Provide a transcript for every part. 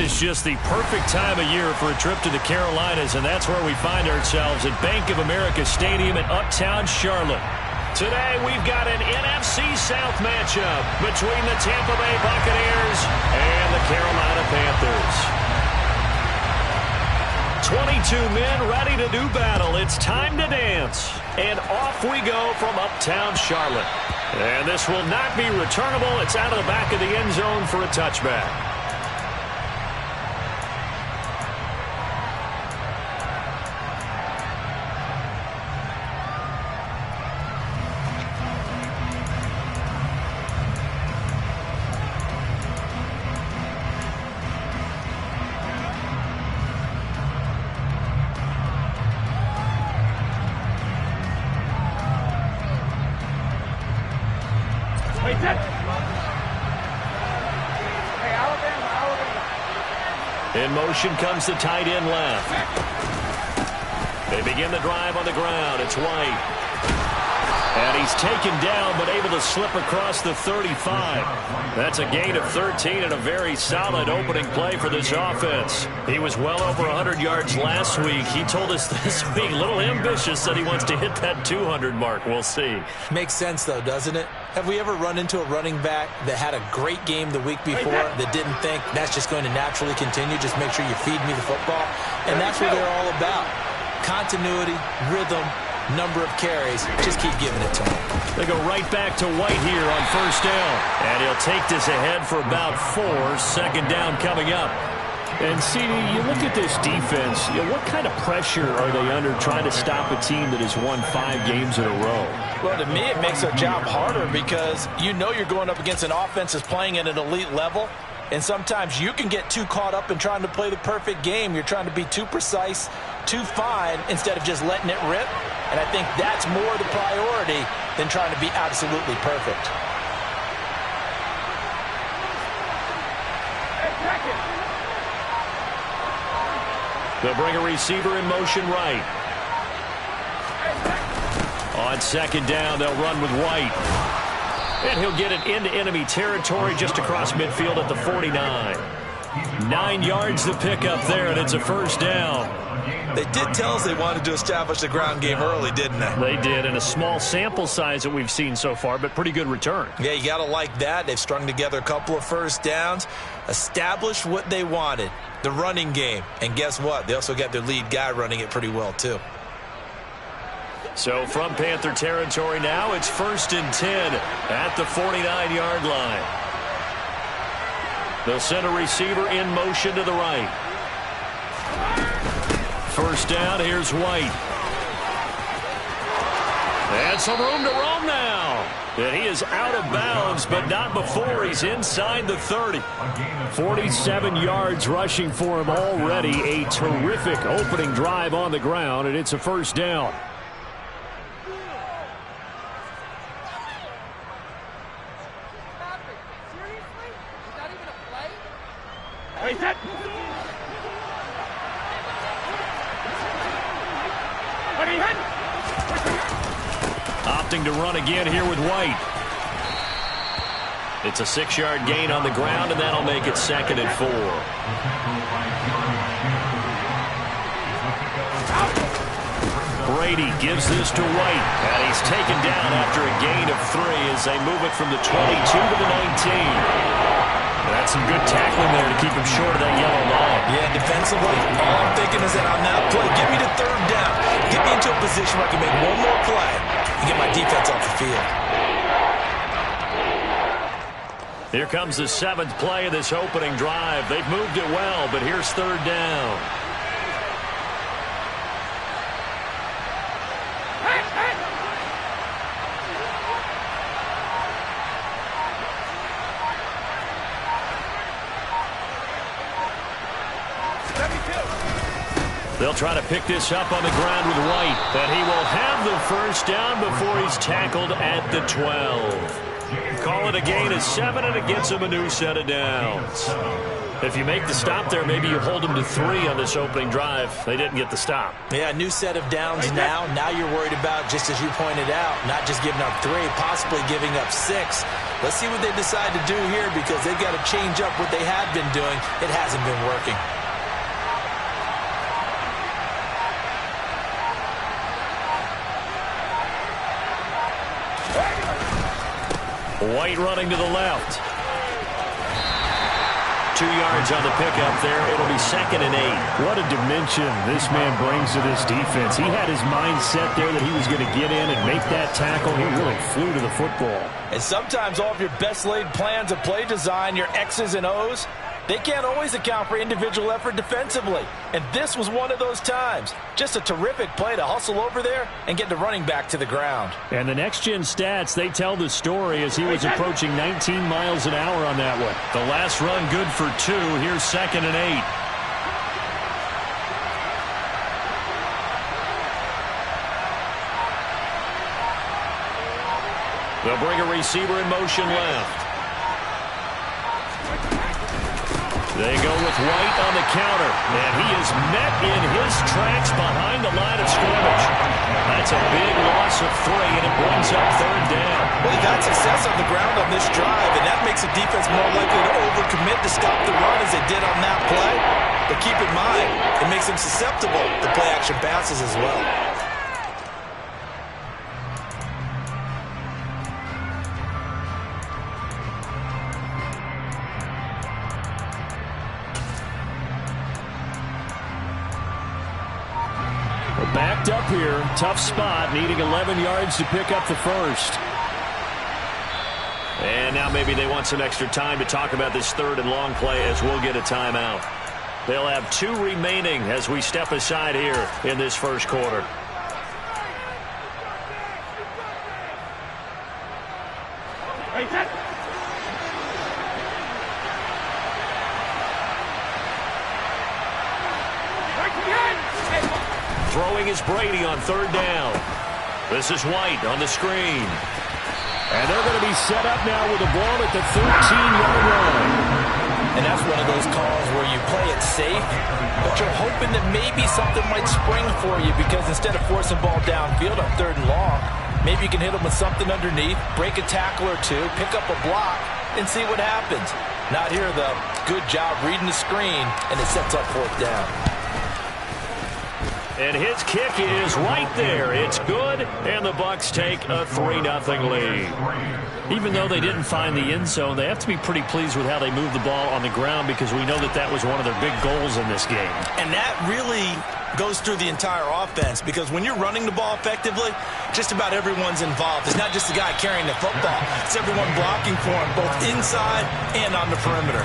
is just the perfect time of year for a trip to the Carolinas, and that's where we find ourselves at Bank of America Stadium in Uptown Charlotte. Today, we've got an NFC South matchup between the Tampa Bay Buccaneers and the Carolina Panthers. 22 men ready to do battle. It's time to dance. And off we go from Uptown Charlotte. And this will not be returnable. It's out of the back of the end zone for a touchback. In motion comes the tight end left. They begin the drive on the ground. It's White. And he's taken down, but able to slip across the 35. That's a gain of 13 and a very solid opening play for this offense. He was well over 100 yards last week. He told us this week, a little ambitious, that he wants to hit that 200 mark. We'll see. Makes sense, though, doesn't it? Have we ever run into a running back that had a great game the week before that didn't think that's just going to naturally continue? Just make sure you feed me the football. And that's what they're all about. Continuity, rhythm, number of carries. Just keep giving it to him. They go right back to White here on first down. And he'll take this ahead for about 4. Second down coming up. And, CD, you look at this defense, what kind of pressure are they under trying to stop a team that has won 5 games in a row? Well, to me, it makes their job harder because you know you're going up against an offense that's playing at an elite level. And sometimes you can get too caught up in trying to play the perfect game. You're trying to be too precise, too fine, instead of just letting it rip. And I think that's more the priority than trying to be absolutely perfect. They'll bring a receiver in motion right. On second down, they'll run with White. And he'll get it into enemy territory just across midfield at the 49. 9 yards to pick up there, and it's a first down. They did tell us they wanted to establish the ground game early, didn't they? They did, and a small sample size that we've seen so far, but pretty good return. Yeah, you got to like that. They've strung together a couple of first downs, established what they wanted, the running game. And guess what? They also got their lead guy running it pretty well, too. So from Panther territory now, it's 1st and 10 at the 49-yard line. They'll send a receiver in motion to the right. First down, here's White. And some room to roam now. And he is out of bounds, but not before he's inside the 30. 47 yards rushing for him already. A terrific opening drive on the ground, and it's a first down. Opting to run again here with White. It's a 6-yard gain on the ground, and that'll make it 2nd and 4. Brady gives this to White, and he's taken down after a gain of 3 as they move it from the 22 to the 19. That's some good tackling there to keep him short of that yellow line. Yeah, defensively, all I'm thinking is that on that play, get me to 3rd down. Get me into a position where I can make one more play and get my defense off the field. Here comes the 7th play of this opening drive. They've moved it well, but here's 3rd down. They'll try to pick this up on the ground with White, but he will have the first down before he's tackled at the 12. Call it a gain of 7, and it gets him a new set of downs. If you make the stop there, maybe you hold them to 3 on this opening drive. They didn't get the stop. Yeah, new set of downs now. Now you're worried about, just as you pointed out, not just giving up 3, possibly giving up 6. Let's see what they decide to do here, because they've got to change up what they have been doing. It hasn't been working. White running to the left. 2 yards on the pickup there. It'll be 2nd and 8. What a dimension this man brings to this defense. He had his mind set there that he was going to get in and make that tackle. He really flew to the football. And sometimes all of your best laid plans of play design, your X's and O's, they can't always account for individual effort defensively. And this was one of those times. Just a terrific play to hustle over there and get the running back to the ground. And the next-gen stats, they tell the story as he was approaching 19 miles an hour on that one. The last run good for 2. Here's 2nd and 8. They'll bring a receiver in motion left. They go with White on the counter, and he is met in his tracks behind the line of scrimmage. That's a big loss of 3, and it brings up 3rd down. Well, they've had success on the ground on this drive, and that makes the defense more likely to overcommit to stop the run as they did on that play. But keep in mind, it makes them susceptible to play-action passes as well. Backed up here, tough spot, needing 11 yards to pick up the first. And now maybe they want some extra time to talk about this 3rd and long play as we'll get a timeout. They'll have 2 remaining as we step aside here in this first quarter. Throwing is Brady on 3rd down. This is White on the screen. And they're going to be set up now with the ball at the 13-yard line. And that's one of those calls where you play it safe, but you're hoping that maybe something might spring for you, because instead of forcing ball downfield on 3rd and long, maybe you can hit them with something underneath, break a tackle or 2, pick up a block, and see what happens. Not here, though. Good job reading the screen, and it sets up 4th down. And his kick is right there. It's good, and the Bucs take a 3-0 lead. Even though they didn't find the end zone, they have to be pretty pleased with how they moved the ball on the ground, because we know that that was one of their big goals in this game. And that really goes through the entire offense, because when you're running the ball effectively, just about everyone's involved. It's not just the guy carrying the football. It's everyone blocking for him, both inside and on the perimeter.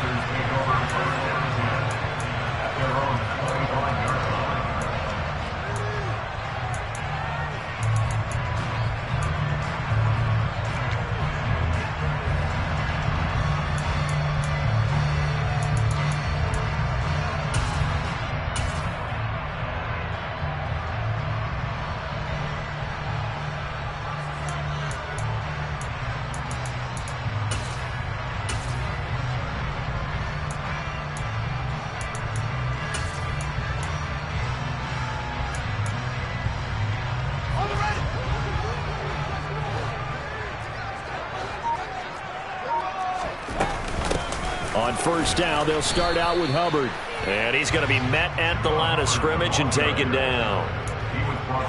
On 1st down, they'll start out with Hubbard. And he's going to be met at the line of scrimmage and taken down.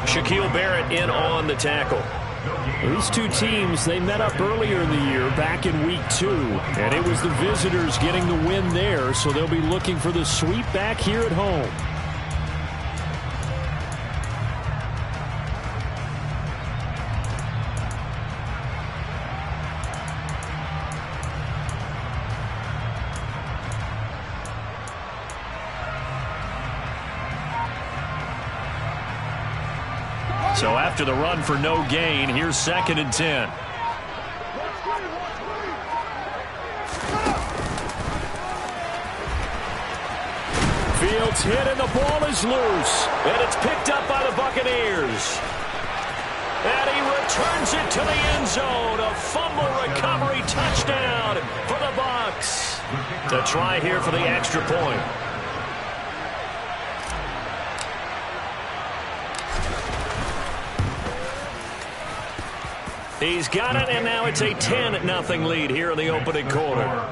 Shaquille Barrett in on the tackle. These two teams, they met up earlier in the year, back in week 2. And it was the visitors getting the win there, so they'll be looking for the sweep back here at home. So after the run for no gain, here's 2nd and 10. Fields hit and the ball is loose. And it's picked up by the Buccaneers. And he Returns it to the end zone. A fumble recovery touchdown for the Bucs. To try here for the extra point. He's got it, and now it's a 10-0 lead here in the opening quarter.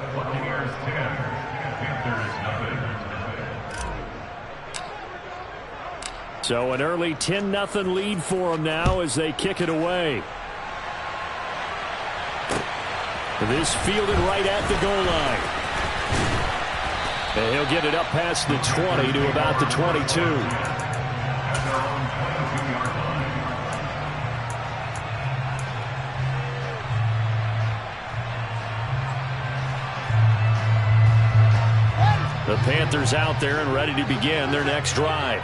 So an early 10-0 lead for them now as they kick it away. This fielded right at the goal line. And he'll get it up past the 20 to about the 22. The Panthers out there and ready to begin their next drive.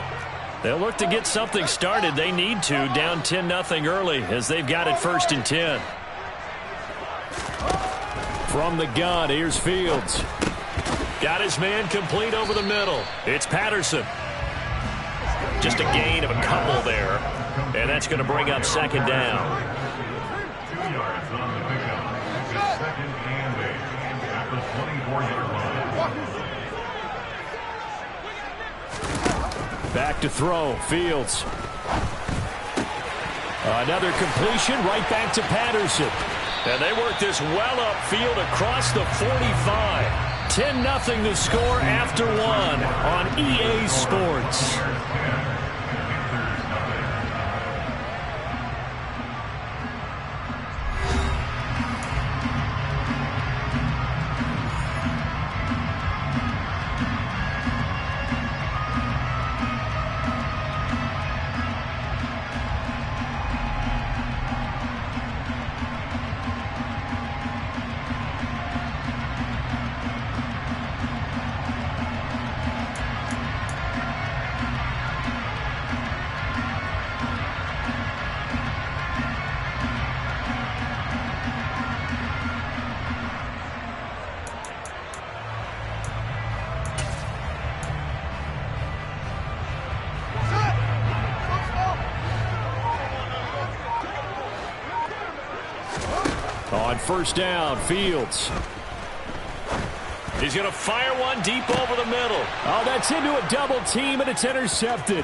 They'll look to get something started. They need to, down 10-0 early as they've got it 1st and 10. From the gun, here's Fields. Got his man complete over the middle. It's Patterson. Just a gain of a couple there. And that's going to bring up 2nd down. 2 yards on the pickup. 2nd and 8 at the 24-yard line. Back to throw, Fields. Another completion, right back to Patterson. And they work this well upfield across the 45. 10-0 the score after 1 on EA Sports. On 1st down, Fields. He's going to fire one deep over the middle. Oh, that's into a double team, and it's intercepted.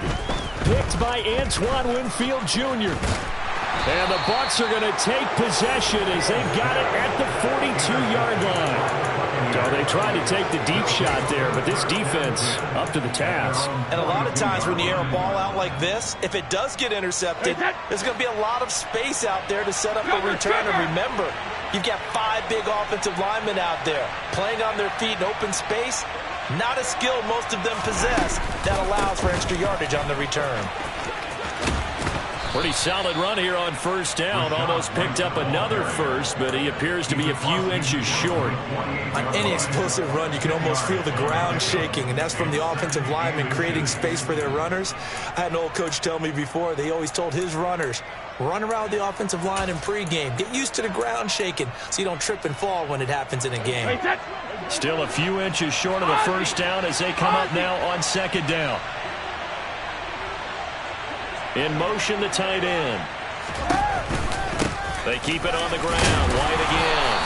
Picked by Antoine Winfield Jr. And the Bucs are going to take possession as they've got it at the 42-yard line. So they tried to take the deep shot there, but this defense up to the task. And a lot of times when you air a ball out like this, if it does get intercepted, there's going to be a lot of space out there to set up a return. And remember, you've got 5 big offensive linemen out there playing on their feet in open space. Not a skill most of them possess that allows for extra yardage on the return. Pretty solid run here on 1st down. Almost picked up another first, but he appears to be a few inches short. On any explosive run, you can almost feel the ground shaking, and that's from the offensive linemen creating space for their runners. I had an old coach tell me before, they always told his runners, run around the offensive line in pregame. Get used to the ground shaking so you don't trip and fall when it happens in a game. Still a few inches short of the 1st down as they come up now on 2nd down. In motion, the tight end. They keep it on the ground. White again.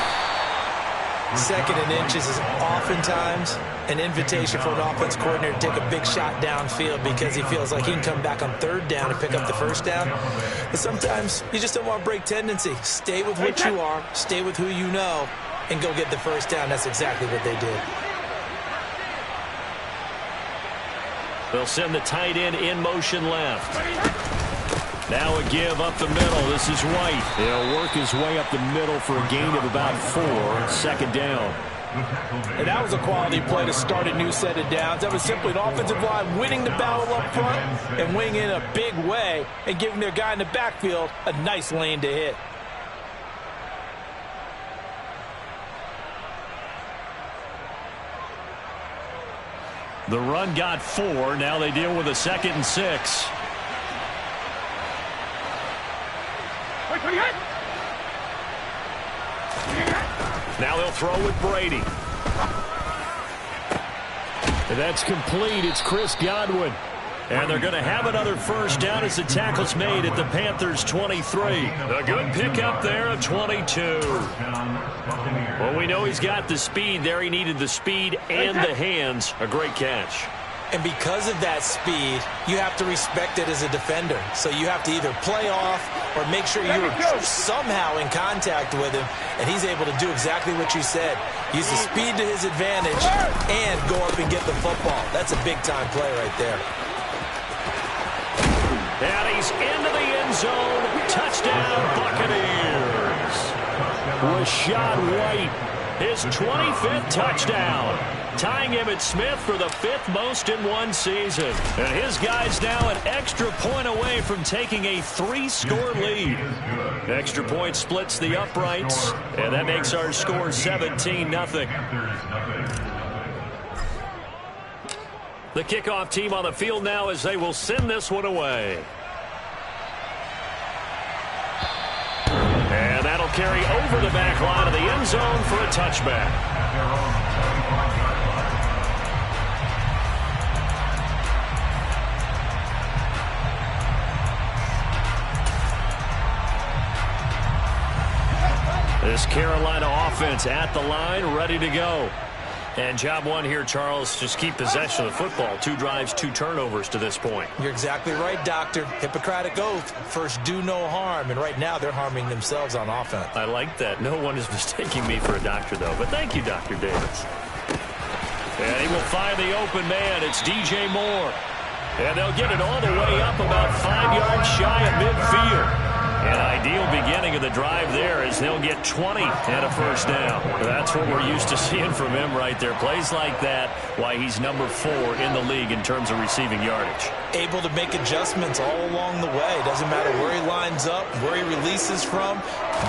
2nd and inches is oftentimes an invitation for an offense coordinator to take a big shot downfield because he feels like he can come back on 3rd down and pick up the 1st down. But sometimes you just don't want to break tendency. Stay with what you are, stay with who you know, and go get the 1st down. That's exactly what they did. They'll send the tight end in motion left. Now a give up the middle. This is White. He'll work his way up the middle for a gain of about 4. 2nd down. And that was a quality play to start a new set of downs. That was simply an offensive line winning the battle up front and winning in a big way and giving their guy in the backfield a nice lane to hit. The run got 4. Now they deal with a 2nd and 6. Now they'll throw with Brady. And that's complete. It's Chris Godwin. And they're going to have another first down as the tackle's made at the Panthers' 23. A good pickup there of 22. Well, we know he's got the speed there. He needed the speed and the hands. A great catch. And because of that speed, you have to respect it as a defender. So you have to either play off or make sure you're somehow in contact with him, and he's able to do exactly what you said. Use the speed to his advantage and go up and get the football. That's a big-time play right there. And he's into the end zone. Touchdown, Buccaneers. Rashad White, his 25th touchdown. Tying him at Smith for the 5th most in one season. And his guy's now an extra point away from taking a 3-score lead. Extra point splits the uprights, and that makes our score 17-0. The kickoff team on the field now as they will send this one away. And that'll carry over the back line of the end zone for a touchback. This Carolina offense at the line, ready to go. And job one here, Charles, just keep possession of the football. 2 drives, 2 turnovers to this point. You're exactly right, Doctor. Hippocratic oath. First, do no harm. And right now, they're harming themselves on offense. I like that. No one is mistaking me for a doctor, though. But thank you, Dr. Davis. And he will find the open man. It's DJ Moore. And they'll get it all the way up about 5 yards shy of midfield. An ideal beginning of the drive there as they'll get 20 and a first down. That's what we're used to seeing from him right there. Plays like that, why he's number 4 in the league in terms of receiving yardage. Able to make adjustments all along the way. Doesn't matter where he lines up, where he releases from.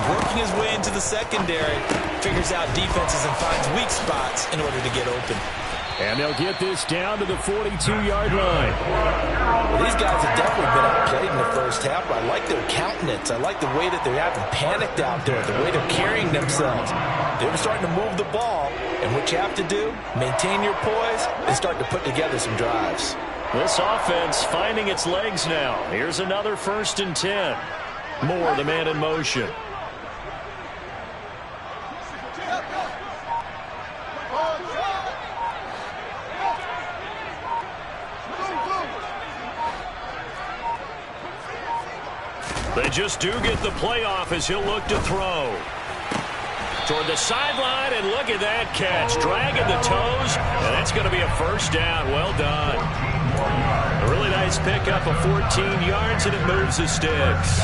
Working his way into the secondary. Figures out defenses and finds weak spots in order to get open. And they'll get this down to the 42-yard line. Well, these guys have definitely been outplayed in the first half. I like their countenance. I like the way that they haven't panicked out there, the way they're carrying themselves. They're starting to move the ball. And what you have to do, maintain your poise and start to put together some drives. This offense finding its legs now. Here's another 1st and 10. Moore, the man in motion. They just do get the playoff as he'll look to throw. Toward the sideline, and look at that catch. Dragging the toes, and that's going to be a first down. Well done. A really nice pickup of 14 yards, and it moves the sticks.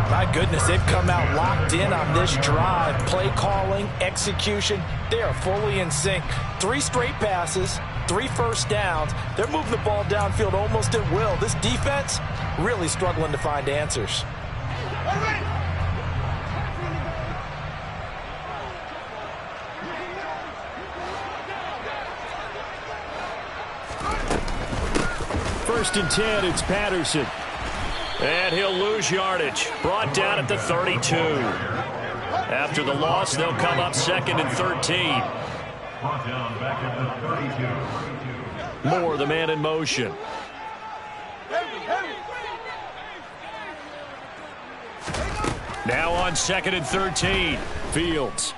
My goodness, they've come out locked in on this drive. Play calling, execution, they are fully in sync. 3 straight passes, 3 first downs. They're moving the ball downfield almost at will. This defense really struggling to find answers. First and 10, it's Patterson. And he'll lose yardage. Brought down at the 32. After the loss, they'll come up 2nd and 13. Brought down back at the 32. Moore, the man in motion. Now on 2nd and 13. Fields.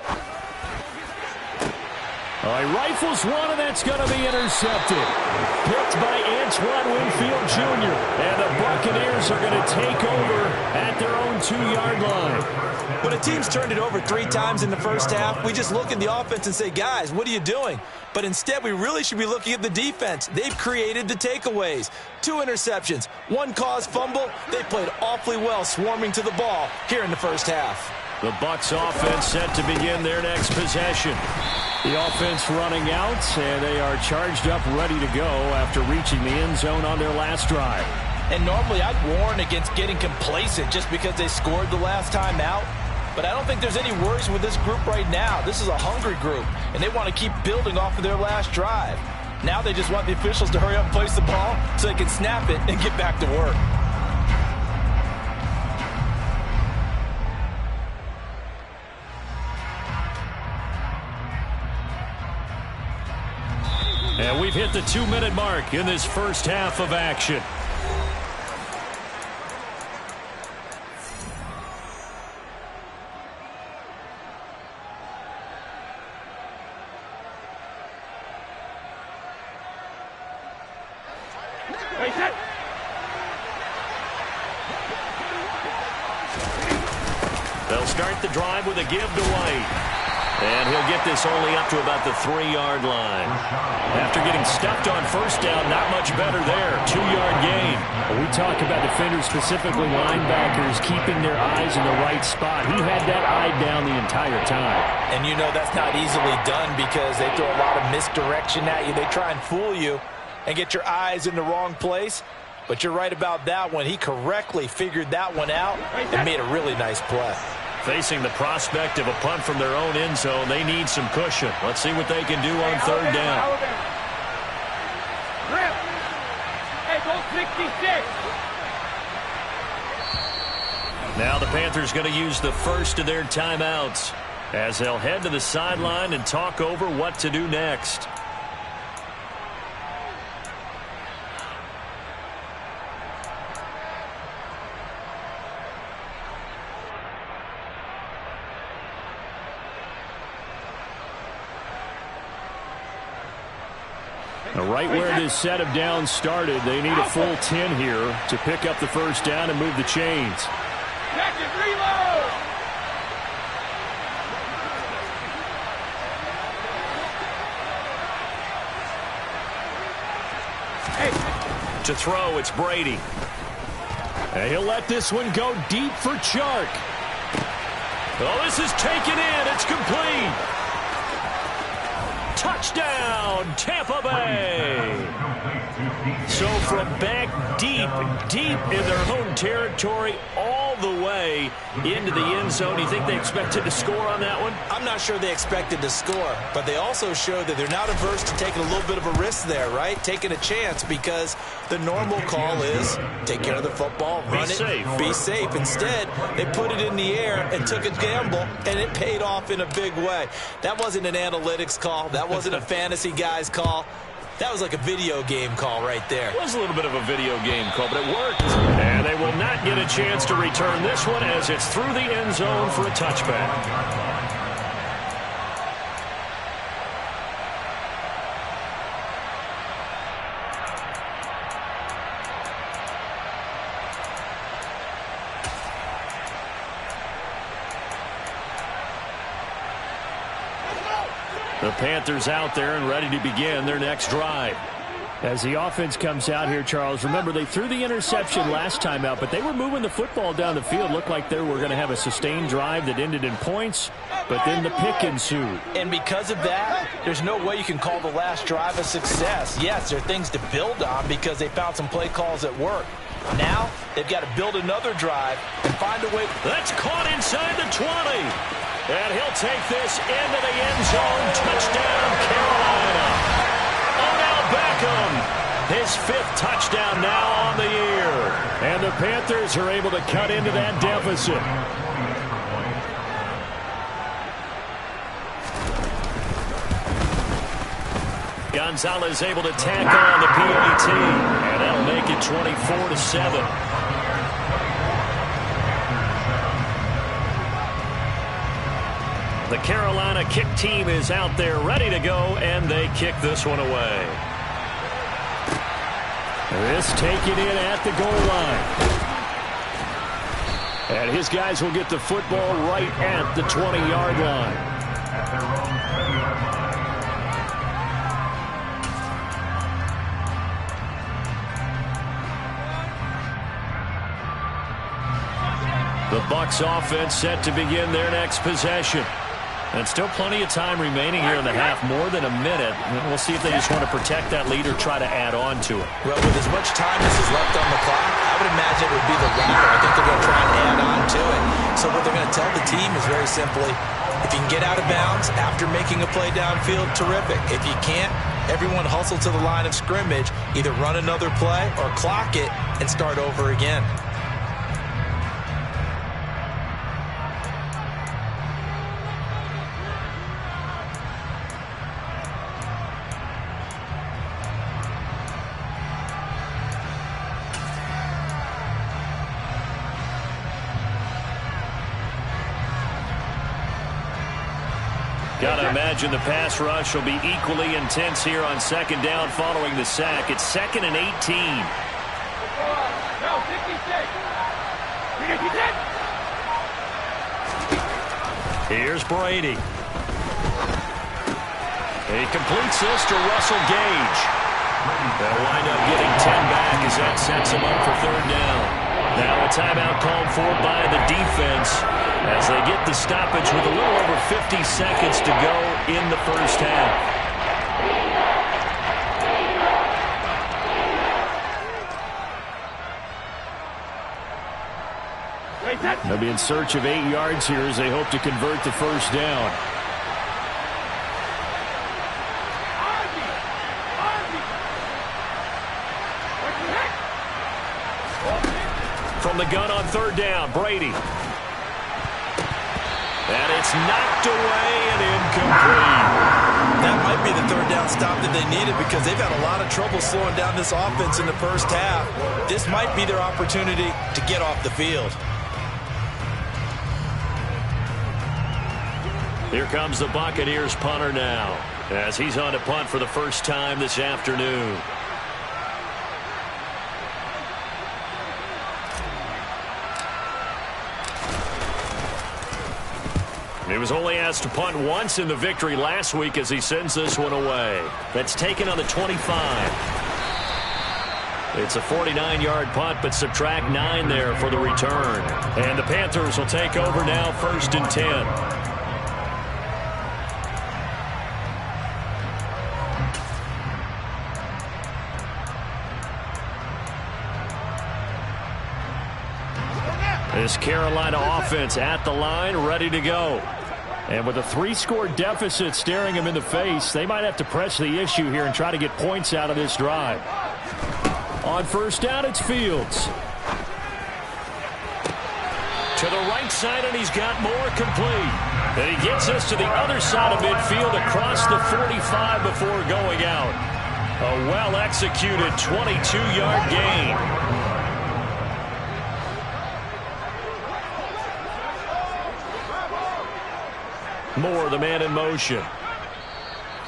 He rifles one, and that's going to be intercepted. Picked by Antoine Winfield Jr. And the Buccaneers are going to take over at their own 2-yard line. When a team's turned it over 3 times in the first half, we just look at the offense and say, guys, what are you doing? But instead, we really should be looking at the defense. They've created the takeaways. 2 interceptions, 1 caused fumble. They played awfully well swarming to the ball here in the first half. The Bucs offense set to begin their next possession. The offense running out, and they are charged up, ready to go after reaching the end zone on their last drive. And normally I'd warn against getting complacent just because they scored the last time out. But I don't think there's any worries with this group right now. This is a hungry group, and they want to keep building off of their last drive. Now they just want the officials to hurry up and place the ball so they can snap it and get back to work. And we've hit the 2-minute mark in this first half of action. They'll start the drive with a give to White. And he'll get this only up to about the 3-yard line. After getting stuffed on first down, not much better there. 2-yard gain. We talk about defenders, specifically linebackers, keeping their eyes in the right spot. He had that eye down the entire time. And you know that's not easily done because they throw a lot of misdirection at you. They try and fool you and get your eyes in the wrong place. But you're right about that one. He correctly figured that one out and made a really nice play. Facing the prospect of a punt from their own end zone, they need some cushion. Let's see what they can do on third down. Now the Panthers going to use the first of their timeouts as they'll head to the sideline and talk over what to do next. Right where this set of downs started, they need a full 10 here to pick up the first down and move the chains. To throw, it's Brady. And he'll let this one go deep for Chark. Oh, this is taken in. It's complete. Touchdown, Tampa Bay. So from back deep in their own territory, all the way into the end zone, you think they expected to score on that one? I'm not sure they expected to score, but they also showed that they're not averse to taking a little bit of a risk there, right? Taking a chance, because the normal call is take care of the football, run it, be safe. Instead, they put it in the air and took a gamble, and it paid off in a big way. That wasn't an analytics call. That wasn't a fantasy guy's call. That was like a video game call right there. It was a little bit of a video game call, but it worked. And they will not get a chance to return this one as it's through the end zone for a touchback. The Panthers out there and ready to begin their next drive. As the offense comes out here, Charles, remember they threw the interception last time out, but they were moving the football down the field. Looked like they were going to have a sustained drive that ended in points, but then the pick ensued. And because of that, there's no way you can call the last drive a success. Yes, there are things to build on because they found some play calls that work. Now, they've got to build another drive and find a way. That's caught inside the 20. And he'll take this into the end zone. Touchdown, Carolina. Odell Beckham, his 5th touchdown now on the year. And the Panthers are able to cut into that deficit. Gonzalez able to tack on the PAT. And that'll make it 24-7. The Carolina kick team is out there ready to go, and they kick this one away. This taken in at the goal line. And his guys will get the football right at the 20-yard line. The Bucs offense set to begin their next possession. And still plenty of time remaining here in the half, more than a minute. We'll see if they just want to protect that lead or try to add on to it. Well, with as much time as is left on the clock, I would imagine it would be the latter. I think they're going to try and add on to it. So what they're going to tell the team is very simply, if you can get out of bounds after making a play downfield, terrific. If you can't, everyone hustle to the line of scrimmage, either run another play or clock it and start over again. Gotta imagine the pass rush will be equally intense here on second down following the sack. It's 2nd and 18. Here's Brady. He completes this to Russell Gage. They'll wind up getting 10 back as that sets him up for third down. Now a timeout called for by the defense as they get the stoppage with a little over 50 seconds to go in the first half. They'll be in search of 8 yards here as they hope to convert the first down. From the gun on third down, Brady. And it's knocked away and incomplete. That might be the third down stop that they needed because they've had a lot of trouble slowing down this offense in the first half. This might be their opportunity to get off the field. Here comes the Buccaneers punter now as he's on to punt for the first time this afternoon. He was only asked to punt once in the victory last week as he sends this one away. That's taken on the 25. It's a 49-yard punt, but subtract 9 there for the return. And the Panthers will take over now, 1st and 10. This Carolina offense at the line, ready to go. And with a 3-score deficit staring them in the face, they might have to press the issue here and try to get points out of this drive. On first down, it's Fields. To the right side, and he's got more complete. And he gets us to the other side of midfield across the 45 before going out. A well-executed 22-yard gain. Moore, the man in motion.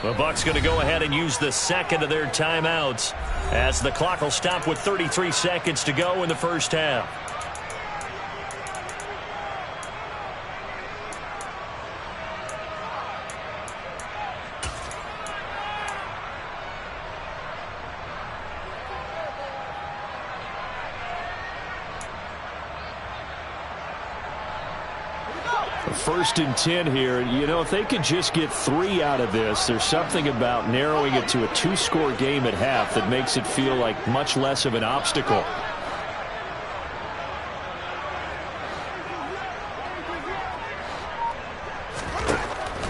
The Bucs going to go ahead and use the second of their timeouts as the clock will stop with 33 seconds to go in the first half. First and 10 here. You know, if they could just get 3 out of this, there's something about narrowing it to a 2-score game at half that makes it feel like much less of an obstacle.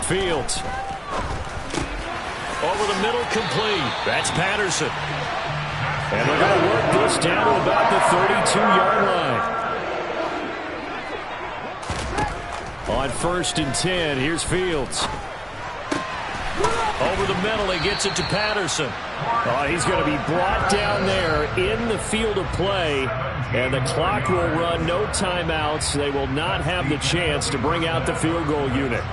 Fields. Over the middle, complete. That's Patterson. And they're going to work this down to about the 32-yard line. On 1st and 10, here's Fields. Over the middle, he gets it to Patterson. Oh, he's going to be brought down there in the field of play, and the clock will run, no timeouts. They will not have the chance to bring out the field goal unit.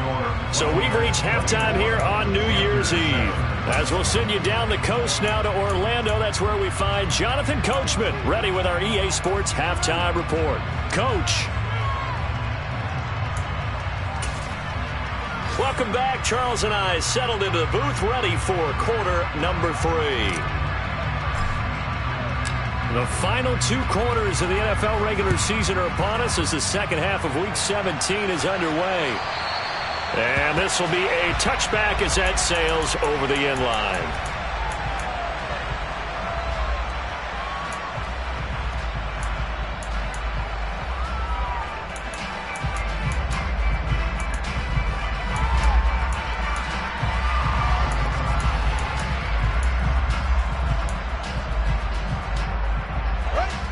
So we've reached halftime here on New Year's Eve. As we'll send you down the coast now to Orlando, that's where we find Jonathan Coachman, ready with our EA Sports Halftime Report. Coach. Welcome back. Charles and I settled into the booth, ready for quarter number 3. The final 2 quarters of the NFL regular season are upon us as the second half of Week 17 is underway. And this will be a touchback as that sails over the end line.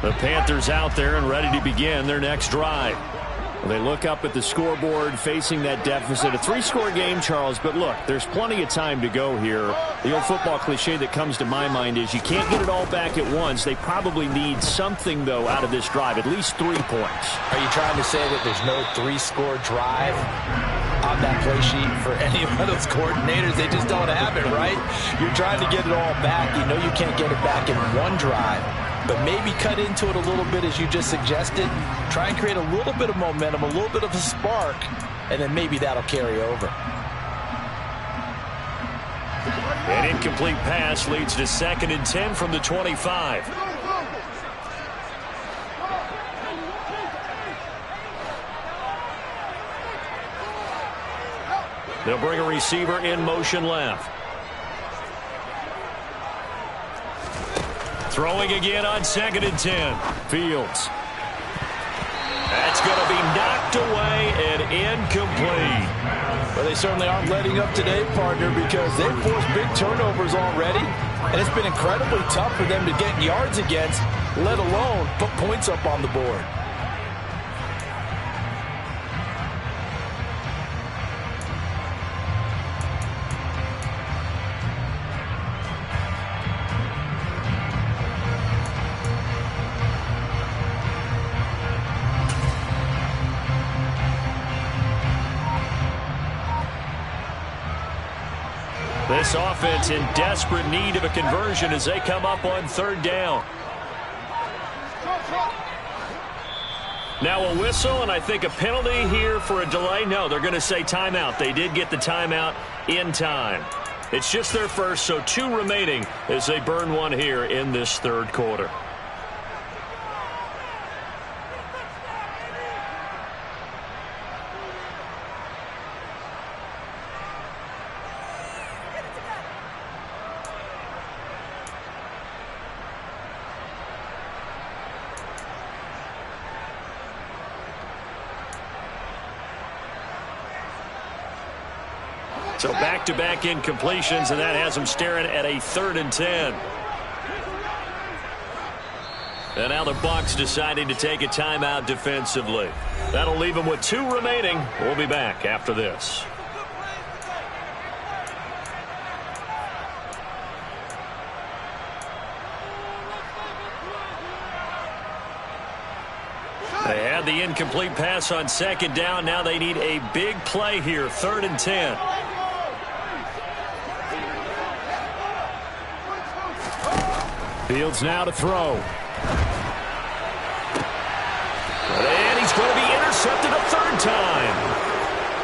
The Panthers out there and ready to begin their next drive. They look up at the scoreboard facing that deficit. A 3-score game, Charles, but look, there's plenty of time to go here. The old football cliche that comes to my mind is you can't get it all back at once. They probably need something, though, out of this drive, at least 3 points. Are you trying to say that there's no 3-score drive? on that play sheet for any of those coordinators. They just don't have it, right? You're trying to get it all back. You know you can't get it back in one drive, but maybe cut into it a little bit as you just suggested. Try and create a little bit of momentum, a little bit of a spark, and then maybe that'll carry over. An incomplete pass leads to 2nd and 10 from the 25. They'll bring a receiver in motion left. Throwing again on 2nd and 10. Fields. That's going to be knocked away and incomplete. Well, they certainly aren't letting up today, partner, because they've forced big turnovers already, and it's been incredibly tough for them to get yards against, let alone put points up on the board. This offense in desperate need of a conversion as they come up on 3rd down. Now a whistle, and I think a penalty here for a delay. No, they're going to say timeout. They did get the timeout in time. It's just their first, so 2 remaining as they burn one here in this 3rd quarter. So back-to-back incompletions, and that has them staring at a 3rd and 10. And now the Bucs deciding to take a timeout defensively. That'll leave them with 2 remaining. We'll be back after this. They had the incomplete pass on 2nd down. Now they need a big play here, 3rd and 10. Fields now to throw. And he's going to be intercepted a 3rd time.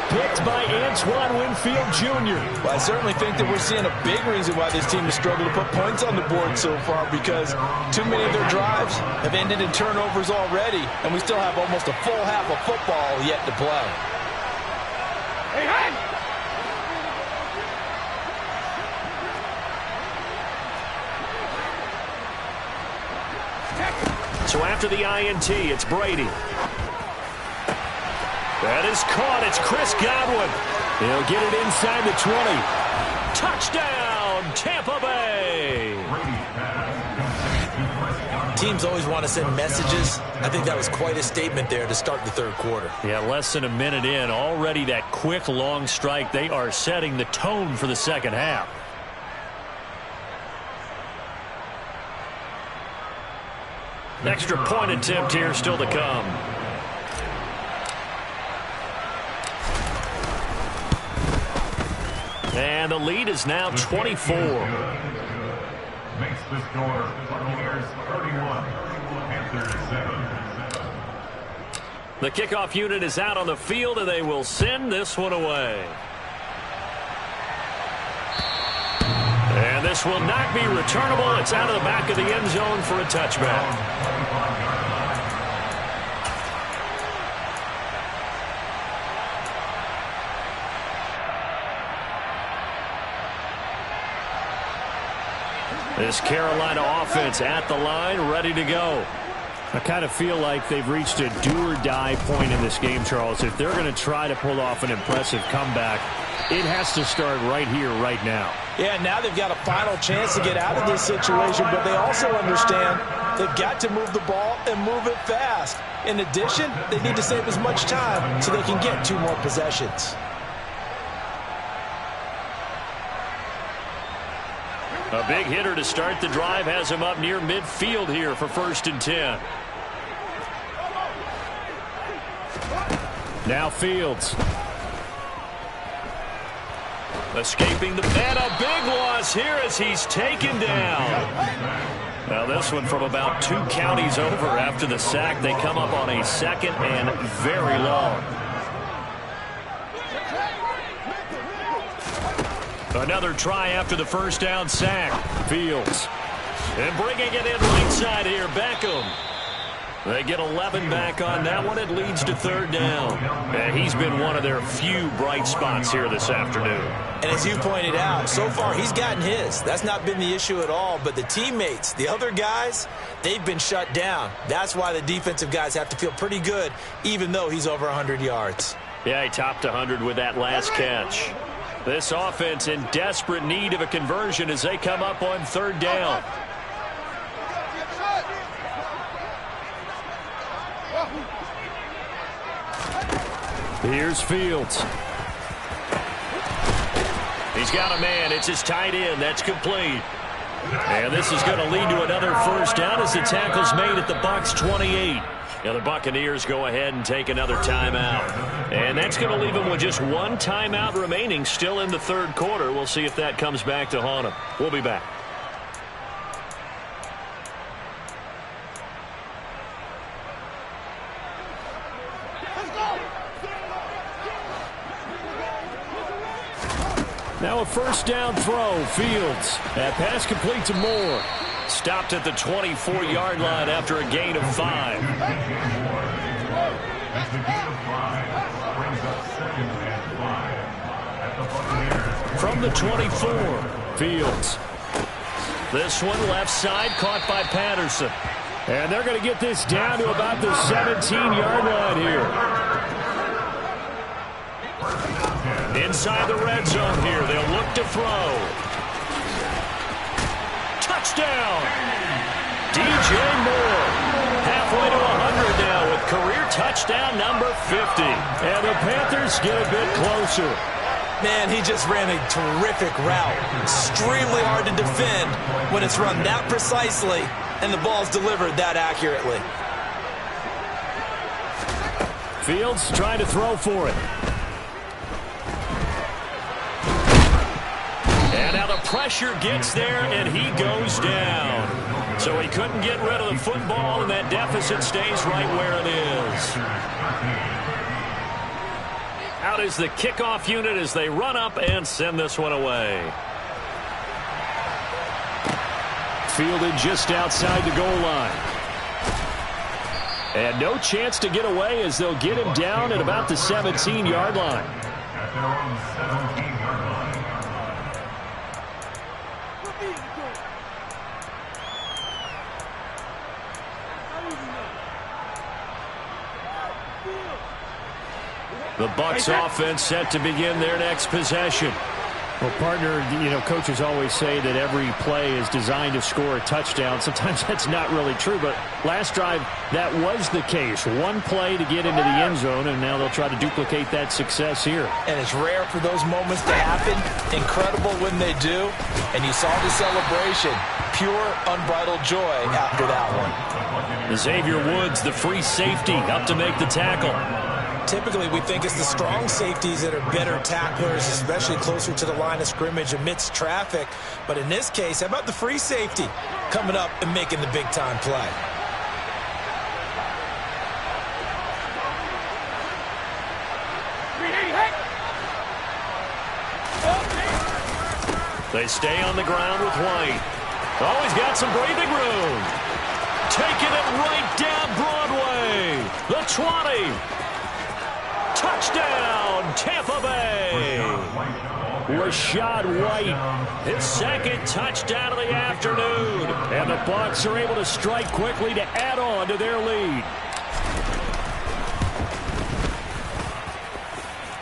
Picked by Antoine Winfield Jr. Well, I certainly think that we're seeing a big reason why this team has struggled to put points on the board so far, because too many of their drives have ended in turnovers already, and we still have almost a full half of football yet to play. Hey, hey! So after the INT, it's Brady. That is caught. It's Chris Godwin. He'll get it inside the 20. Touchdown, Tampa Bay. Teams always want to send messages. I think that was quite a statement there to start the 3rd quarter. Yeah, less than a minute in. Already that quick, long strike. They are setting the tone for the 2nd half. Extra point attempt here still to come. And the lead is now 24. Makes the score Buccaneers 31, Panthers 7. The kickoff unit is out on the field, and they will send this one away. And this will not be returnable. It's out of the back of the end zone for a touchback. This Carolina offense at the line, ready to go. I kind of feel like they've reached a do-or-die point in this game, Charles. If they're going to try to pull off an impressive comeback, it has to start right here, right now. Yeah, now they've got a final chance to get out of this situation, but they also understand they've got to move the ball and move it fast. In addition, they need to save as much time so they can get 2 more possessions. A big hitter to start the drive has him up near midfield here for 1st and 10. Now Fields. Escaping the and a big loss here as he's taken down. Now this one from about 2 counties over after the sack. They come up on a 2nd and very long. Another try after the first down sack. Fields. And bringing it in right side here, Beckham. They get 11 back on that one. It leads to 3rd down. And he's been one of their few bright spots here this afternoon. And as you pointed out, so far he's gotten his. That's not been the issue at all. But the teammates, the other guys, they've been shut down. That's why the defensive guys have to feel pretty good, even though he's over 100 yards. Yeah, he topped 100 with that last catch. This offense in desperate need of a conversion as they come up on 3rd down. Here's Fields. He's got a man. It's his tight end. That's complete. And this is going to lead to another first down as the tackle's made at the Bucs 28. Now the Buccaneers go ahead and take another timeout. And that's going to leave them with just 1 timeout remaining still in the 3rd quarter. We'll see if that comes back to haunt them. We'll be back. Now a first down throw. Fields. That pass complete to Moore. Stopped at the 24-yard line after a gain of 5. From the 24, Fields. This one left side caught by Patterson. And they're going to get this down to about the 17-yard line here. Inside the red zone here. They'll look to throw. Touchdown! DJ Moore. Halfway to 100 now with career touchdown number 50. And the Panthers get a bit closer. Man, he just ran a terrific route. Extremely hard to defend when it's run that precisely and the ball's delivered that accurately. Fields trying to throw for it. And now the pressure gets there, and he goes down. So he couldn't get rid of the football, and that deficit stays right where it is. Out is the kickoff unit as they run up and send this one away. Fielded just outside the goal line. And no chance to get away as they'll get him down at about the 17-yard line. At their own 17-yard line. The Bucs offense set to begin their next possession. Well, partner, coaches always say that every play is designed to score a touchdown. Sometimes that's not really true, but last drive, that was the case. 1 play to get into the end zone, and now they'll try to duplicate that success here. And it's rare for those moments to happen. Incredible when they do. And you saw the celebration. Pure, unbridled joy after that one. Xavier Woods, the free safety, up to make the tackle. Typically, we think it's the strong safeties that are better tacklers, especially closer to the line of scrimmage amidst traffic. But in this case, how about the free safety coming up and making the big-time play? They stay on the ground with White. Oh, he's got some breathing room. Taking it right down Broadway. The 20. Touchdown, Tampa Bay. Rashad White, his 2nd touchdown of the afternoon. And the Bucs are able to strike quickly to add on to their lead.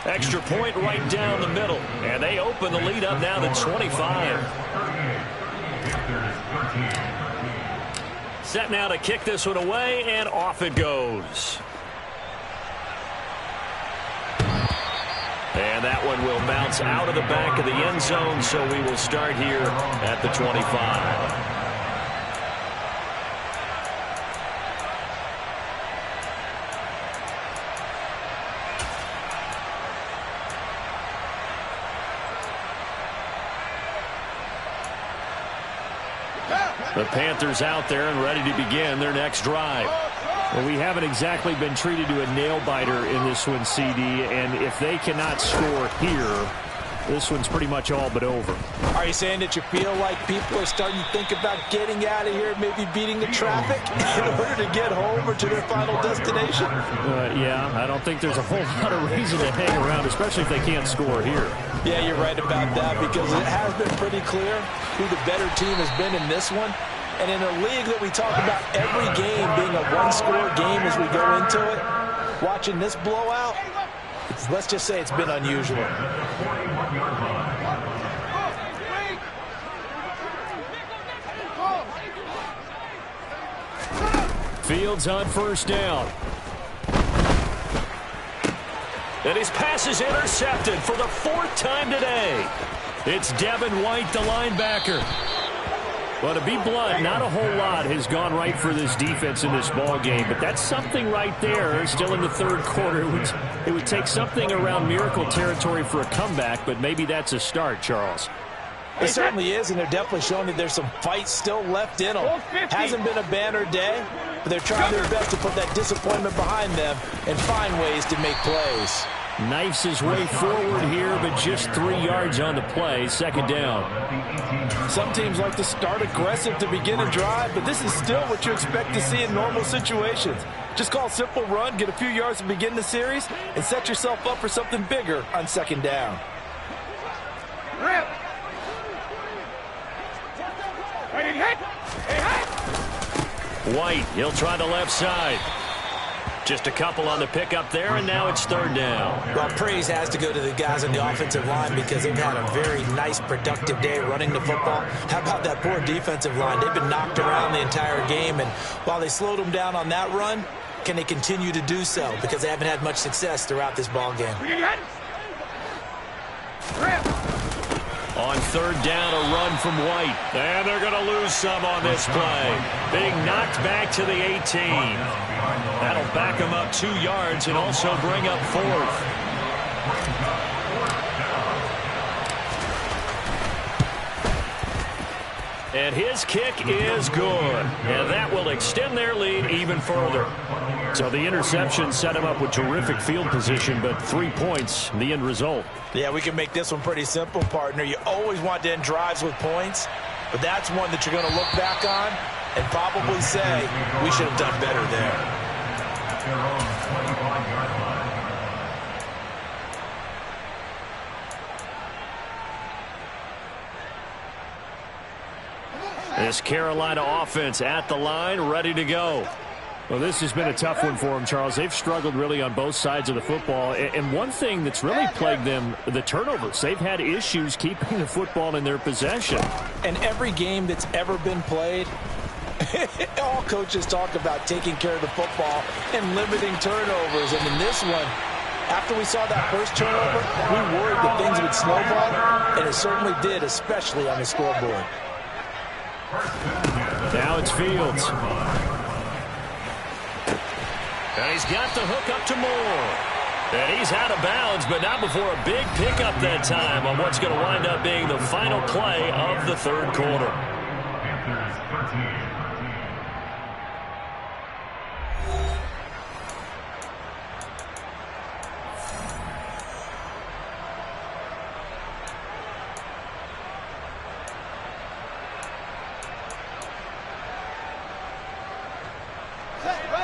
Extra point right down the middle. And they open the lead up now to 25. Set now to kick this one away, and off it goes. And that one will bounce out of the back of the end zone, so we will start here at the 25. The Panthers out there and ready to begin their next drive. Well, we haven't exactly been treated to a nail-biter in this one, CD, and if they cannot score here, this one's pretty much all but over. Are you saying that you feel like people are starting to think about getting out of here, maybe beating the traffic in order to get home or to their final destination? Yeah, I don't think there's a whole lot of reason to hang around, especially if they can't score here. Yeah, you're right about that, because it has been pretty clear who the better team has been in this one. And in a league that we talk about every game being a one-score game as we go into it, watching this blowout, let's just say it's been unusual. Fields on first down. And his pass is intercepted for the 4th time today. It's Devin White, the linebacker. Well, to be blunt, not a whole lot has gone right for this defense in this ball game, but that's something right there. Still in the third quarter, it would take something around miracle territory for a comeback, but maybe that's a start, Charles. It certainly is, and they're definitely showing that there's some fight still left in them. Hasn't been a banner day, but they're trying their best to put that disappointment behind them and find ways to make plays. Knifes his way forward here, but just 3 yards on the play. Second down. Some teams like to start aggressive to begin a drive, but this is still what you expect to see in normal situations. Just call a simple run, get a few yards to begin the series, and set yourself up for something bigger on second down. White, he'll try the left side. Just a couple on the pickup there, and now it's third down. Well, praise has to go to the guys on the offensive line because they've had a very nice, productive day running the football. How about that poor defensive line? They've been knocked around the entire game, and while they slowed them down on that run, can they continue to do so? Because they haven't had much success throughout this ball game. On third down, a run from White. And they're going to lose some on this play. Being knocked back to the 18. That'll back them up 2 yards and also bring up 4th. And his kick is good. And that will extend their lead even further. So the interception set him up with terrific field position, but 3 points, the end result. Yeah, we can make this one pretty simple, partner. You always want to end drives with points, but that's one that you're going to look back on and probably say, we should have done better there. This Carolina offense at the line, ready to go. Well, this has been a tough one for them, Charles. They've struggled really on both sides of the football. And one thing that's really plagued them, the turnovers. They've had issues keeping the football in their possession. And every game that's ever been played, all coaches talk about taking care of the football and limiting turnovers. And in this one, after we saw that first turnover, we worried that things would snowball, and it certainly did, especially on the scoreboard. Now it's Fields. And he's got the hook up to Moore. And he's out of bounds, but not before a big pickup that time on what's going to wind up being the final play of the third quarter.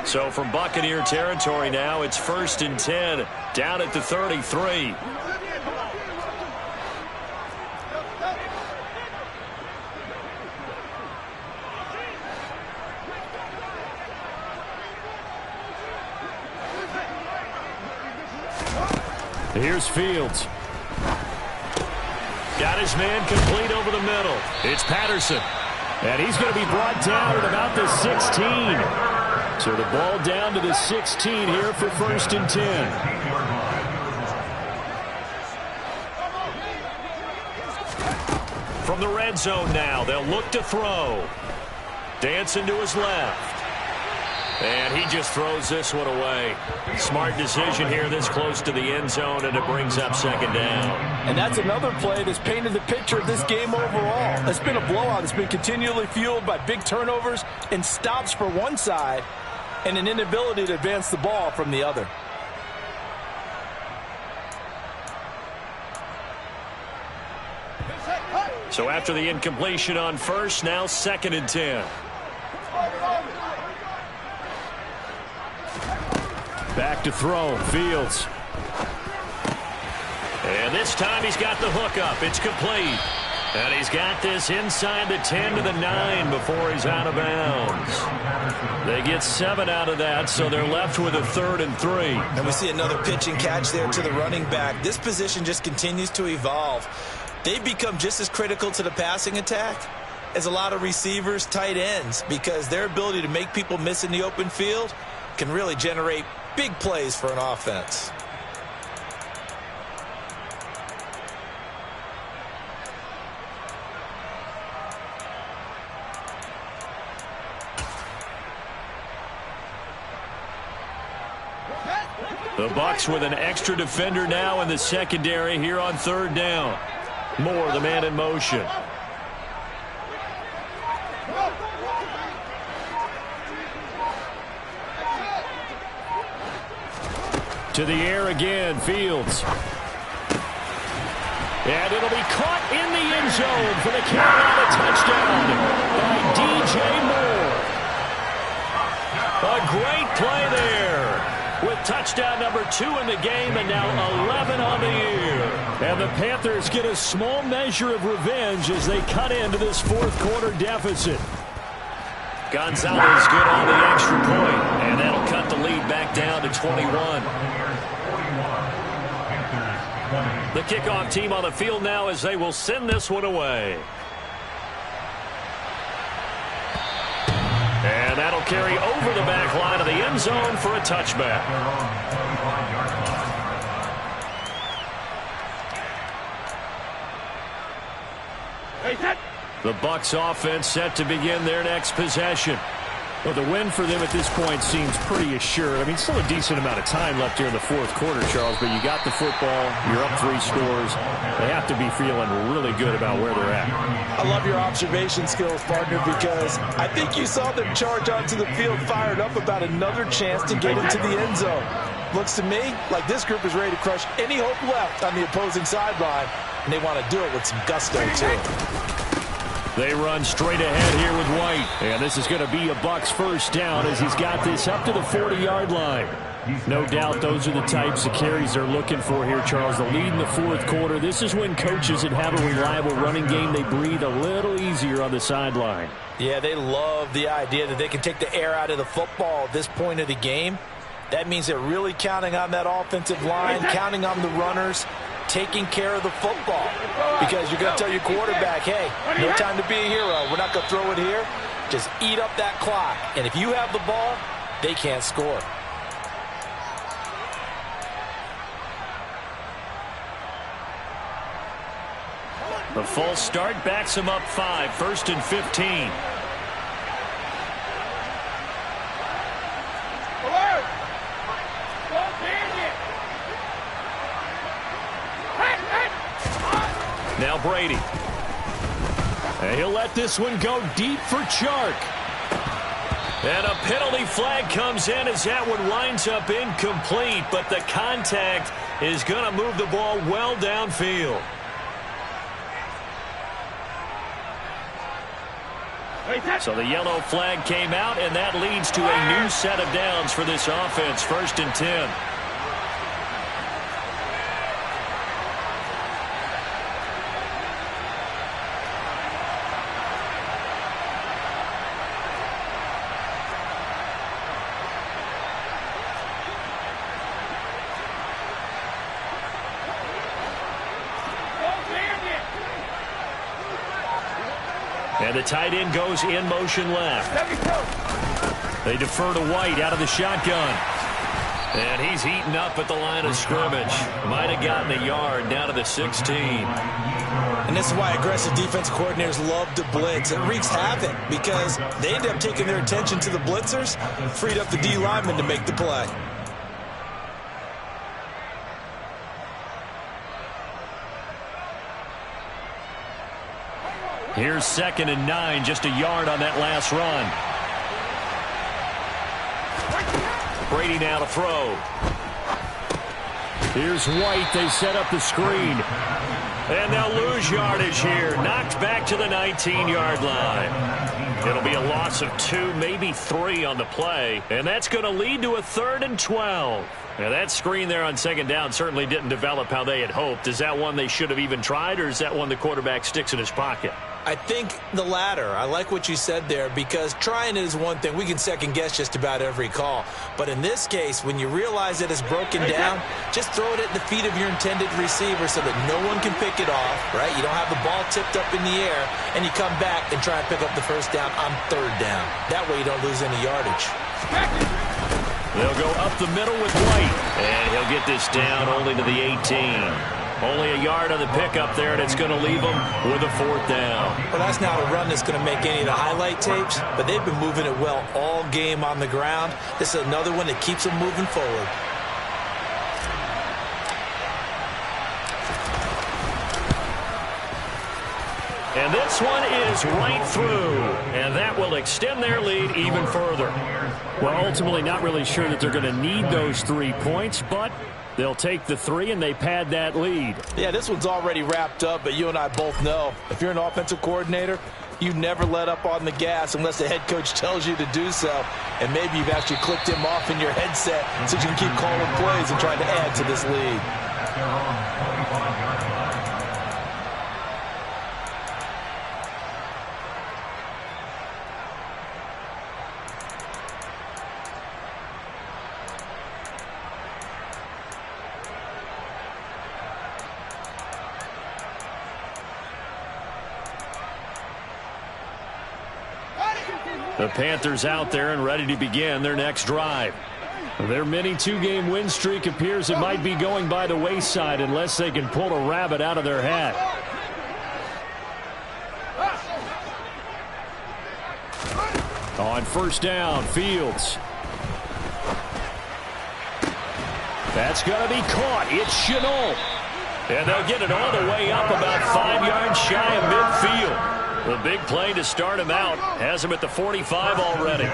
So from Buccaneer territory now, it's 1st and 10, down at the 33. Here's Fields. Got his man complete over the middle. It's Patterson. And he's going to be brought down at about the 16. So the ball down to the 16 here for 1st and 10. From the red zone now, they'll look to throw. Dancing to his left. And he just throws this one away. Smart decision here this close to the end zone, and it brings up second down. And that's another play that's painted the picture of this game overall. It's been a blowout. It's been continually fueled by big turnovers and stops for one side and an inability to advance the ball from the other. So after the incompletion on first, now 2nd and 10. Back to throw, Fields. And this time he's got the hook up. It's complete. And he's got this inside the 10 to the 9 before he's out of bounds. They get 7 out of that, so they're left with a 3rd and 3. And we see another pitch and catch there to the running back. This position just continues to evolve. They've become just as critical to the passing attack as a lot of receivers, tight ends, because their ability to make people miss in the open field can really generate big plays for an offense. The Bucs with an extra defender now in the secondary here on 3rd down. Moore, the man in motion. To the air again, Fields. And it'll be caught in the end zone for the Carolina touchdown by DJ Moore. A great play there with touchdown number 2 in the game and now 11 on the year. And the Panthers get a small measure of revenge as they cut into this 4th quarter deficit. Gonzalez good on the extra point, and that'll cut the lead back down to 21. The kickoff team on the field now as they will send this one away. And that'll carry over the back line of the end zone for a touchback. The Bucs offense set to begin their next possession. Well, the win for them at this point seems pretty assured. I mean, still a decent amount of time left here in the 4th quarter, Charles, but you got the football, you're up 3 scores. They have to be feeling really good about where they're at. I love your observation skills, partner, because I think you saw them charge onto the field fired up about another chance to get into the end zone. Looks to me like this group is ready to crush any hope left on the opposing sideline, and they want to do it with some gusto, too. They run straight ahead here with White. And this is going to be a Bucs 1st down as he's got this up to the 40-yard line. No doubt those are the types of carries they're looking for here, Charles. The lead in the 4th quarter. This is when coaches that have a reliable running game, they breathe a little easier on the sideline. Yeah, they love the idea that they can take the air out of the football at this point of the game. That means they're really counting on that offensive line, counting on the runners, taking care of the football, because you're going to tell your quarterback, hey, no time to be a hero. We're not going to throw it here. Just eat up that clock. And if you have the ball, they can't score. The false start backs him up 5, 1st and 15. Now Brady. And he'll let this one go deep for Chark. And a penalty flag comes in as that one winds up incomplete, but the contact is going to move the ball well downfield. So the yellow flag came out, and that leads to a new set of downs for this offense, 1st and 10. And the tight end goes in motion left. They defer to White out of the shotgun. And he's eaten up at the line of scrimmage. Might have gotten a yard down to the 16. And this is why aggressive defense coordinators love to blitz. It wreaks havoc because they end up taking their attention to the blitzers, freed up the D lineman to make the play. Here's 2nd and 9, just a yard on that last run. Brady now to throw. Here's White. They set up the screen. And they'll lose yardage here. Knocked back to the 19-yard line. It'll be a loss of 2, maybe 3 on the play. And that's going to lead to a 3rd and 12. Now, that screen there on 2nd down certainly didn't develop how they had hoped. Is that one they should have even tried, or is that one the quarterback sticks in his pocket? I think the latter. I like what you said there because trying it is one thing. We can second guess just about every call. But in this case, when you realize that it's broken down, just throw it at the feet of your intended receiver so that no one can pick it off, right? You don't have the ball tipped up in the air, and you come back and try and pick up the 1st down on 3rd down. That way you don't lose any yardage. They'll go up the middle with White. And he'll get this down only to the 18. Only a yard on the pickup there, and it's going to leave them with a 4th down. Well, that's not a run that's going to make any of the highlight tapes, but they've been moving it well all game on the ground. This is another one that keeps them moving forward. And this one is right through, and that will extend their lead even further. Well, ultimately not really sure that they're going to need those 3 points, but they'll take the 3 and they pad that lead. Yeah, this one's already wrapped up, but you and I both know if you're an offensive coordinator, you never let up on the gas unless the head coach tells you to do so. And maybe you've actually clicked him off in your headset so you can keep calling plays and trying to add to this lead. The Panthers out there and ready to begin their next drive. Their mini 2-game win streak appears it might be going by the wayside unless they can pull a rabbit out of their hat. On 1st down, Fields. That's going to be caught. It's Chenault. And they'll get it all the way up about 5 yards shy of midfield. The big play to start him out has him at the 45 already.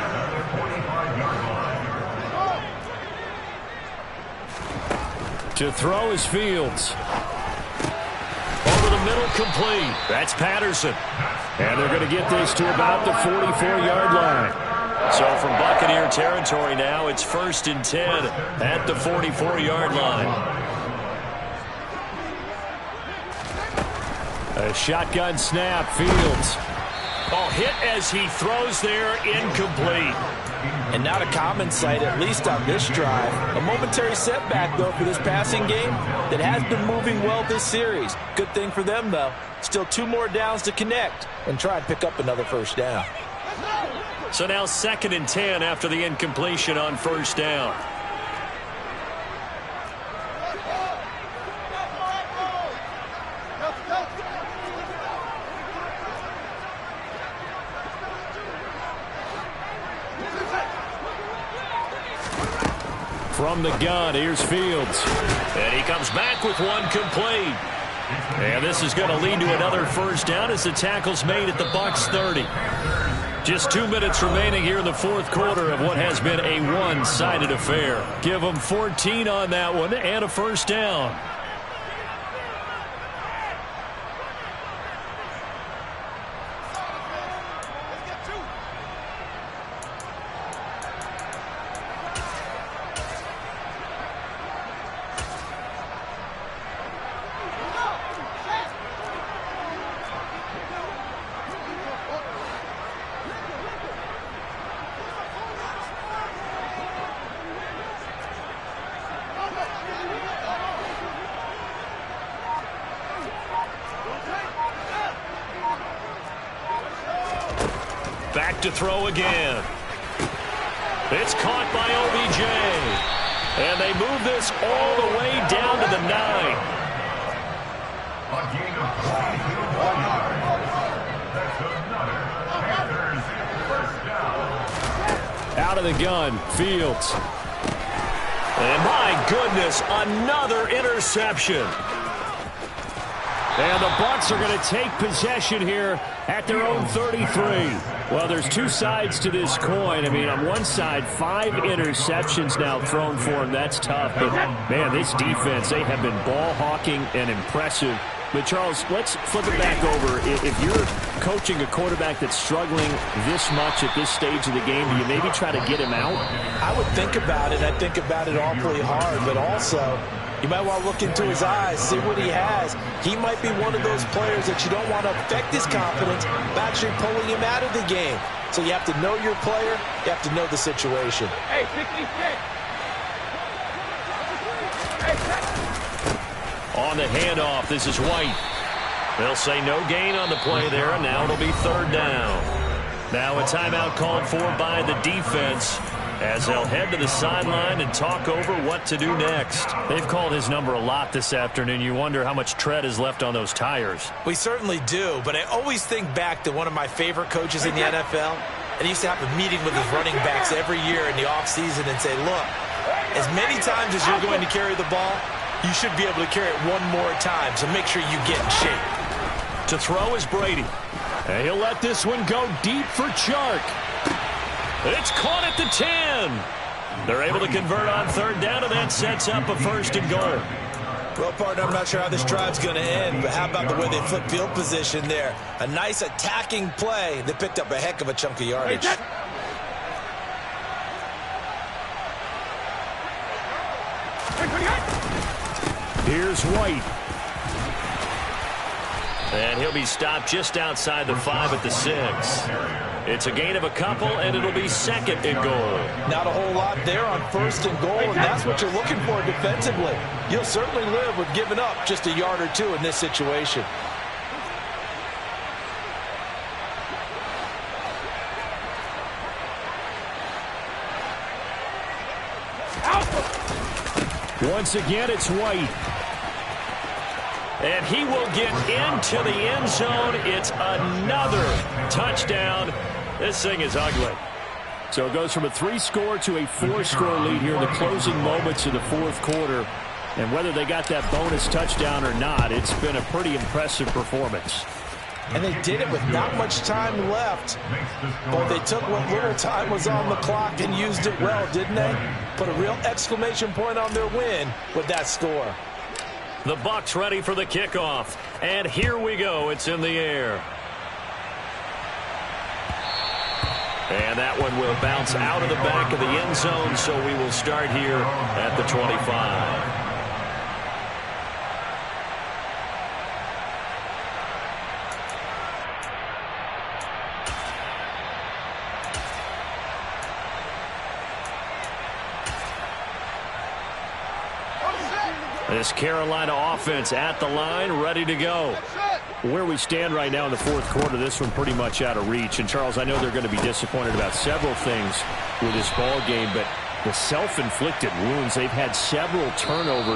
To throw is Fields. Over the middle, complete. That's Patterson. And they're going to get this to about the 44-yard line. So from Buccaneer territory now, it's 1st and 10 at the 44-yard line. A shotgun snap, Fields. Oh, hit as he throws there, incomplete. And not a common sight, at least on this drive. A momentary setback, though, for this passing game that has been moving well this series. Good thing for them, though. Still 2 more downs to connect and try and pick up another 1st down. So now 2nd and 10 after the incompletion on 1st down. From the gun, here's Fields. And he comes back with one complete. And this is going to lead to another 1st down as the tackle's made at the Bucs 30. Just 2 minutes remaining here in the 4th quarter of what has been a one-sided affair. Give them 14 on that one and a 1st down. Back to throw again. It's caught by OBJ. And they move this all the way down to the 9. A gain of 24 yards. That's another Panthers first down. Out of the gun, Fields. And my goodness, another interception. And the Bucs are going to take possession here at their own 33. Well, there's two sides to this coin. I mean, on one side, 5 interceptions now thrown for him. That's tough. But, man, this defense, they have been ball hawking and impressive. But, Charles, let's flip it back over. If you're coaching a quarterback that's struggling this much at this stage of the game, do you maybe try to get him out? I would think about it. I think about it awfully hard. But also, you might want to look into his eyes, see what he has. He might be one of those players that you don't want to affect his confidence by actually pulling him out of the game. So you have to know your player. You have to know the situation. Hey, 66. On the handoff, this is White. They'll say no gain on the play there, and now it'll be 3rd down. Now a timeout called for by the defense as they'll head to the sideline and talk over what to do next. They've called his number a lot this afternoon. You wonder how much tread is left on those tires. We certainly do, but I always think back to one of my favorite coaches in the NFL. And he used to have a meeting with his running backs every year in the offseason and say, look, as many times as you're going to carry the ball, you should be able to carry it one more time, so make sure you get in shape. To throw is Brady. And he'll let this one go deep for Chark. It's caught at the 10. They're able to convert on 3rd down, and that sets up a 1st and goal. Well, partner, I'm not sure how this drive's going to end, but how about the way they flip field position there? A nice attacking play. They picked up a heck of a chunk of yardage. Here's White. And he'll be stopped just outside the 5 at the 6. It's a gain of a couple, and it'll be 2nd and goal. Not a whole lot there on 1st and goal, and that's what you're looking for defensively. You'll certainly live with giving up just a yard or 2 in this situation. Once again, it's White. And he will get into the end zone. It's another touchdown. This thing is ugly. So it goes from a 3-score to a 4-score lead here in the closing moments of the 4th quarter. And whether they got that bonus touchdown or not, it's been a pretty impressive performance. And they did it with not much time left. But they took what little time was on the clock and used it well, didn't they? Put a real exclamation point on their win with that score. The Bucs ready for the kickoff. And here we go. It's in the air. And that one will bounce out of the back of the end zone, so we will start here at the 25. This Carolina offense at the line, ready to go. Where we stand right now in the 4th quarter, this one pretty much out of reach. And, Charles, I know they're going to be disappointed about several things with this ball game, but the self-inflicted wounds, they've had several turnovers